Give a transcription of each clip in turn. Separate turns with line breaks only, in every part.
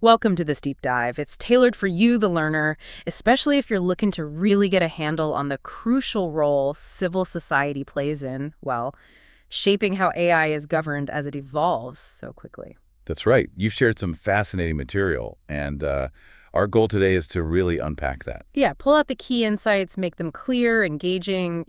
Welcome to this deep dive. It's tailored for you, the learner, especially if you're looking to really get a handle on the crucial role civil society plays in, well, shaping how AI is governed as it evolves so quickly.
That's right. You've shared some fascinating material, and our goal today is to really unpack that.
Yeah, pull out the key insights, make them clear, engaging,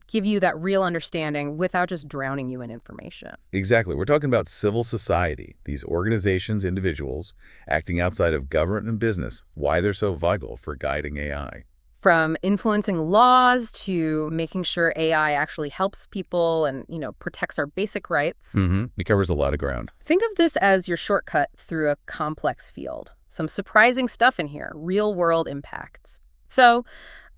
give you that real understanding without just drowning you in information.
Exactly. We're talking about civil society, these organizations, individuals acting outside of government and business, why they're so vital for guiding AI.
From influencing laws to making sure AI actually helps people and, protects our basic rights.
It covers a lot of ground.
Think of this as your shortcut through a complex field. Some surprising stuff in here, real-world impacts. So,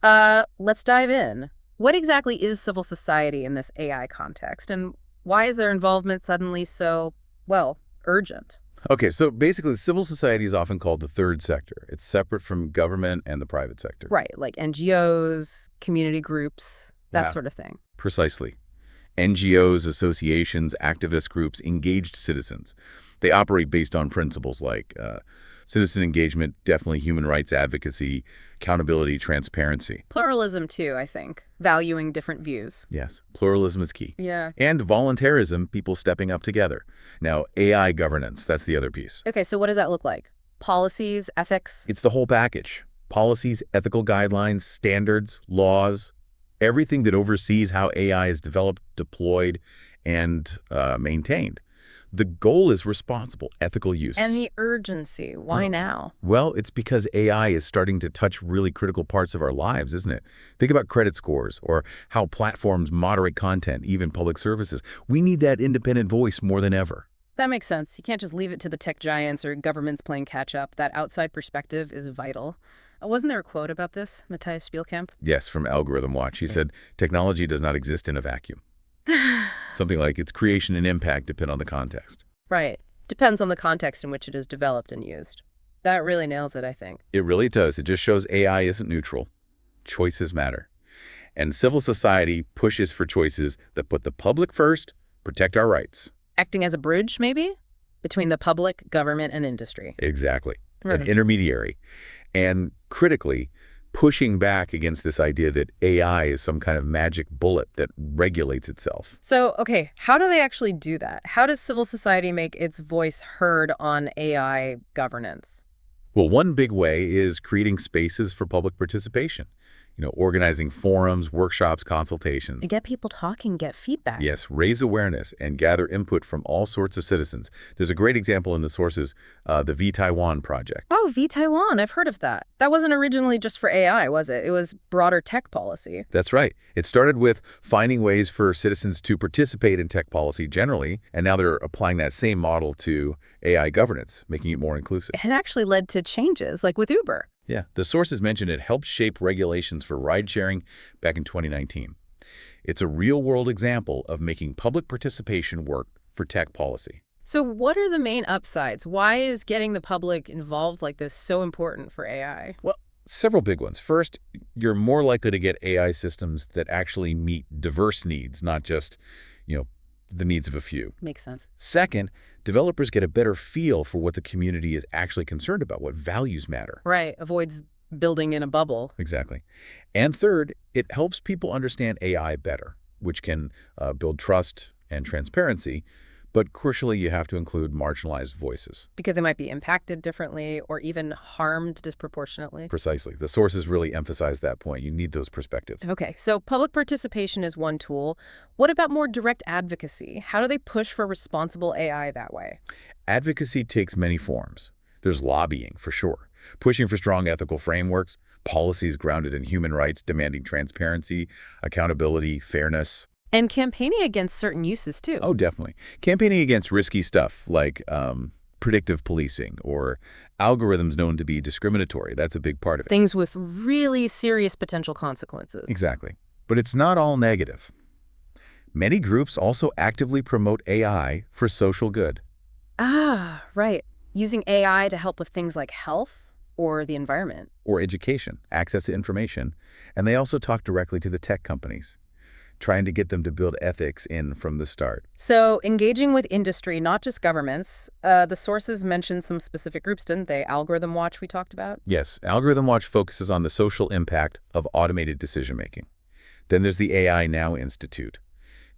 let's dive in. What exactly is civil society in this AI context, and why is their involvement suddenly so, urgent?
Okay, so basically, civil society is often called the third sector. It's separate from government and the private sector.
Right, like NGOs, community groups, that
Yeah.
sort of thing.
Precisely. NGOs, associations, activist groups, engaged citizens. They operate based on principles like citizen engagement, definitely human rights advocacy, accountability, transparency.
Pluralism, too, I think. Valuing different views.
Yes, pluralism is key.
Yeah.
And voluntarism, people stepping up together. Now, AI governance, that's the other piece.
Okay, so what does that look like? Policies, ethics?
It's the whole package. Policies, ethical guidelines, standards, laws, everything that oversees how AI is developed, deployed, and maintained. The goal is responsible, ethical use.
And the urgency. Why now?
Well, it's because AI is starting to touch really critical parts of our lives, isn't it? Think about credit scores or how platforms moderate content, even public services. We need that independent voice more than ever.
That makes sense. You can't just leave it to the tech giants or governments playing catch-up. That outside perspective is vital. Wasn't there a quote about this, Matthias Spielkamp?
Yes, from Algorithm Watch. He said, technology does not exist in a vacuum. Something like its creation and impact depend on the context.
Right. Depends on the context in which it is developed and used. That really nails it, I think.
It really does. It just shows AI isn't neutral. Choices matter. And civil society pushes for choices that put the public first, protect our rights.
Acting as a bridge, maybe? Between the public, government, and industry.
Exactly.
Right.
An intermediary. And critically, pushing back against this idea that AI is some kind of magic bullet that regulates itself.
So, okay, how do they actually do that? How does civil society make its voice heard on AI governance?
Well, one big way is creating spaces for public participation. Organizing forums, workshops, consultations.
To get people talking, get feedback.
Yes, raise awareness and gather input from all sorts of citizens. There's a great example in the sources, the vTaiwan project.
Oh, vTaiwan, I've heard of that. That wasn't originally just for AI, was it? It was broader tech policy.
That's right. It started with finding ways for citizens to participate in tech policy generally, and now they're applying that same model to AI governance, making it more inclusive.
It actually led to changes, like with Uber.
Yeah, the sources mentioned it helped shape regulations for ride-sharing back in 2019. It's a real-world example of making public participation work for tech policy.
So what are the main upsides? Why is getting the public involved like this so important for AI?
Well, several big ones. First, you're more likely to get AI systems that actually meet diverse needs, not just, the needs of a few.
Makes sense.
Second, developers get a better feel for what the community is actually concerned about, what values matter.
Right. Avoids building in a bubble.
Exactly. And third, it helps people understand AI better, which can build trust and transparency. But crucially, you have to include marginalized voices.
Because they might be impacted differently or even harmed disproportionately.
Precisely. The sources really emphasize that point. You need those perspectives.
Okay, so public participation is one tool. What about more direct advocacy? How do they push for responsible AI that way?
Advocacy takes many forms. There's lobbying, for sure, pushing for strong ethical frameworks, policies grounded in human rights, demanding transparency, accountability, fairness.
And campaigning against certain uses, too.
Oh, definitely. Campaigning against risky stuff like predictive policing or algorithms known to be discriminatory. That's a big part of it.
Things with really serious potential consequences.
Exactly. But it's not all negative. Many groups also actively promote AI for social good.
Ah, right. Using AI to help with things like health or the environment.
Or education, access to information. And they also talk directly to the tech companies. trying to get them to build ethics in from the start.
So engaging with industry, not just governments, the sources mentioned some specific groups, didn't they? Algorithm Watch we talked about.
Yes, Algorithm Watch focuses on the social impact of automated decision-making. Then there's the AI Now Institute.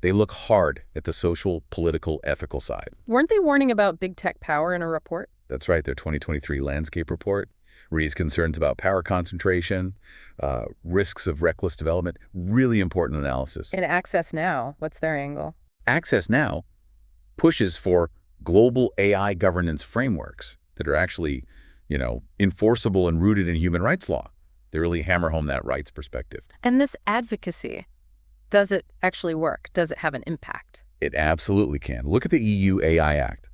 They look hard at the social, political, ethical side.
Weren't they warning about big tech power in a report?
That's right, their 2023 landscape report raised concerns about power concentration, risks of reckless development, really important analysis.
In Access Now, what's their angle?
Access Now pushes for global AI governance frameworks that are actually, enforceable and rooted in human rights law. They really hammer home that rights perspective.
And this advocacy, does it actually work? Does it have an impact?
It absolutely can. Look at the EU AI Act.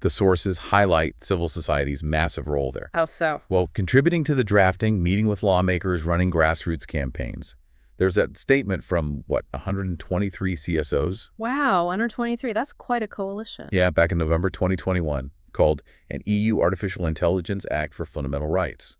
The sources highlight civil society's massive role there.
How so?
Well, contributing to the drafting, meeting with lawmakers, running grassroots campaigns. There's that statement from, 123 CSOs?
Wow, under 23, that's quite a coalition.
Yeah, back in November 2021, called an EU Artificial Intelligence Act for Fundamental Rights.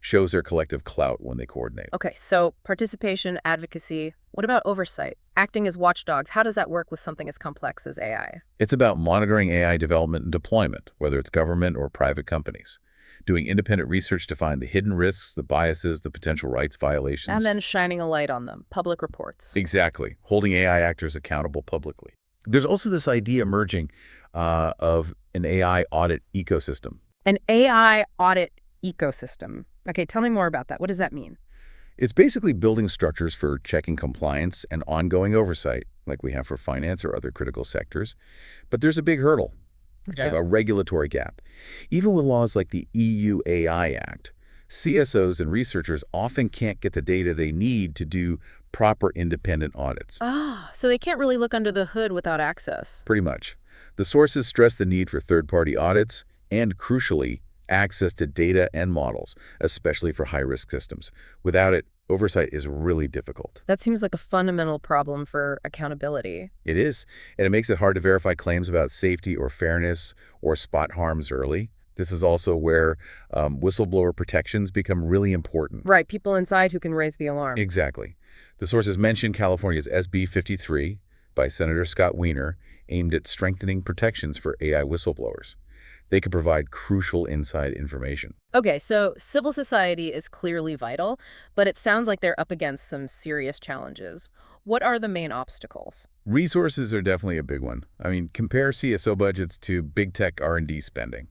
Shows their collective clout when they coordinate.
Okay, so participation, advocacy. What about oversight? Acting as watchdogs, how does that work with something as complex as AI?
It's about monitoring AI development and deployment, whether it's government or private companies. Doing independent research to find the hidden risks, the biases, the potential rights violations.
And then shining a light on them, public reports.
Exactly. Holding AI actors accountable publicly. There's also this idea emerging of an AI audit ecosystem.
An AI audit ecosystem. Okay, tell me more about that. What does that mean?
It's basically building structures for checking compliance and ongoing oversight, like we have for finance or other critical sectors. But there's a big hurdle, a regulatory gap. Even with laws like the EU AI Act, CSOs and researchers often can't get the data they need to do proper independent audits.
So they can't really look under the hood without access.
Pretty much. The sources stress the need for third-party audits and, crucially, access to data and models, especially for high-risk systems. Without it, oversight is really difficult.
That seems like a fundamental problem for accountability.
It is, and it makes it hard to verify claims about safety or fairness or spot harms early. This is also where whistleblower protections become really important.
Right, people inside who can raise the alarm.
Exactly. The sources mention California's SB 53 by Senator Scott Wiener, aimed at strengthening protections for AI whistleblowers. They could provide crucial inside information.
Okay, so civil society is clearly vital, but it sounds like they're up against some serious challenges. What are the main obstacles?
Resources are definitely a big one. I mean, compare CSO budgets to big tech R&D spending.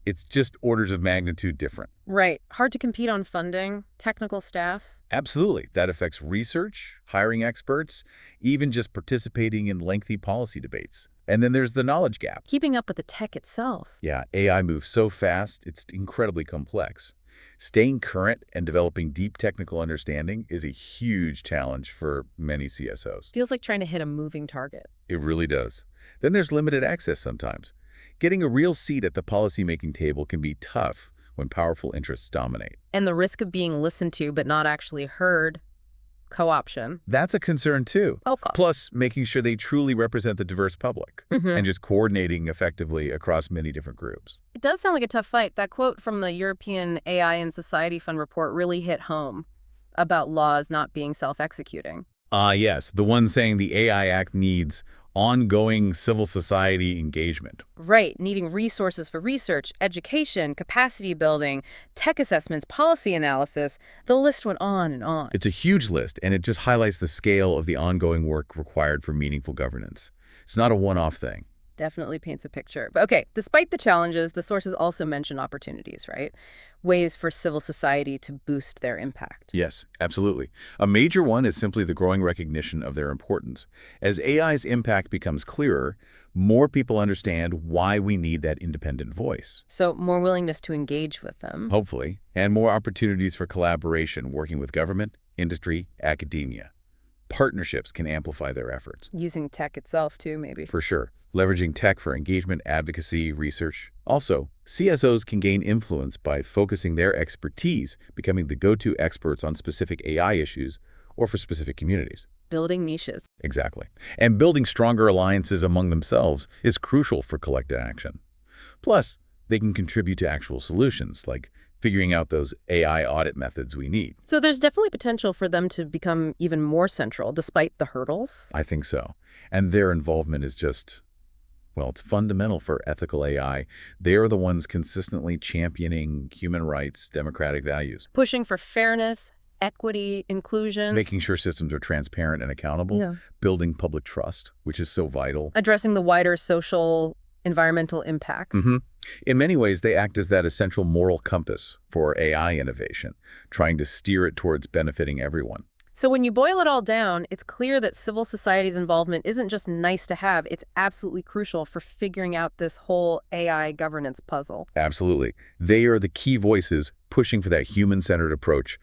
It's just orders of magnitude different.
Right. Hard to compete on funding, technical staff.
Absolutely. That affects research, hiring experts, even just participating in lengthy policy debates. And then there's the knowledge gap.
Keeping up with the tech itself.
Yeah, AI moves so fast, it's incredibly complex. Staying current and developing deep technical understanding is a huge challenge for many CSOs.
Feels like trying to hit a moving target.
It really does. Then there's limited access sometimes. Getting a real seat at the policymaking table can be tough when powerful interests dominate.
And the risk of being listened to but not actually heard. Co-option.
That's a concern too.
Okay.
Plus, making sure they truly represent the diverse public and just coordinating effectively across many different groups.
It does sound like a tough fight. That quote from the European AI and Society Fund report really hit home about laws not being self-executing.
Yes, the one saying the AI Act needs ongoing civil society engagement.
Right, needing resources for research, education, capacity building, tech assessments, policy analysis. The list went on and on.
It's a huge list, and it just highlights the scale of the ongoing work required for meaningful governance. It's not a one-off thing.
Definitely paints a picture. But okay, despite the challenges, the sources also mention opportunities, right? Ways for civil society to boost their impact.
Yes, absolutely. A major one is simply the growing recognition of their importance. As AI's impact becomes clearer, more people understand why we need that independent voice.
So more willingness to engage with them.
Hopefully, and more opportunities for collaboration working with government, industry, academia. Partnerships can amplify their efforts.
Using tech itself, too, maybe.
For sure. Leveraging tech for engagement, advocacy, research. Also, CSOs can gain influence by focusing their expertise, becoming the go-to experts on specific AI issues or for specific communities.
Building niches.
Exactly. And building stronger alliances among themselves is crucial for collective action. Plus, They can contribute to actual solutions, like figuring out those AI audit methods we need.
So there's definitely potential for them to become even more central, despite the hurdles.
I think so. And their involvement is just, well, it's fundamental for ethical AI. They are the ones consistently championing human rights, democratic values,
Pushing for fairness, equity, inclusion.
making sure systems are transparent and accountable,
Yeah.
building public trust, which is so vital.
Addressing the wider social, environmental impacts.
In many ways, they act as that essential moral compass for AI innovation, trying to steer it towards benefiting everyone.
So when you boil it all down, it's clear that civil society's involvement isn't just nice to have, it's absolutely crucial for figuring out this whole AI governance puzzle.
Absolutely. They are the key voices pushing for that human-centered approach,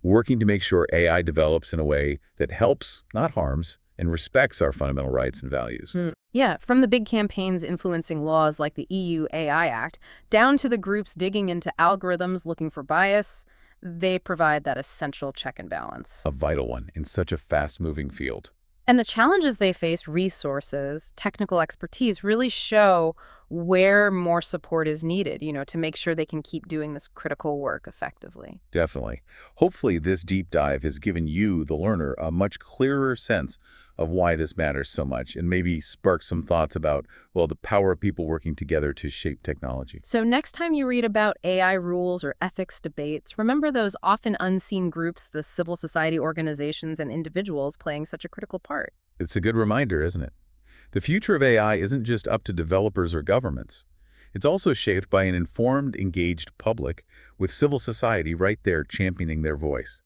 working to make sure AI develops in a way that helps, not harms, and respects our fundamental rights and values.
Yeah, from the big campaigns influencing laws like the EU AI Act, down to the groups digging into algorithms looking for bias, they provide that essential check and balance.
A vital one in such a fast-moving field.
And the challenges they face, resources, technical expertise, really show where more support is needed, to make sure they can keep doing this critical work effectively.
Definitely. Hopefully, this deep dive has given you, the learner, a much clearer sense of why this matters so much and maybe spark some thoughts about, well, the power of people working together to shape technology.
So next time you read about AI rules or ethics debates, remember those often unseen groups, the civil society organizations and individuals playing such a critical part.
It's a good reminder, isn't it? The future of AI isn't just up to developers or governments. It's also shaped by an informed, engaged public with civil society right there championing their voice.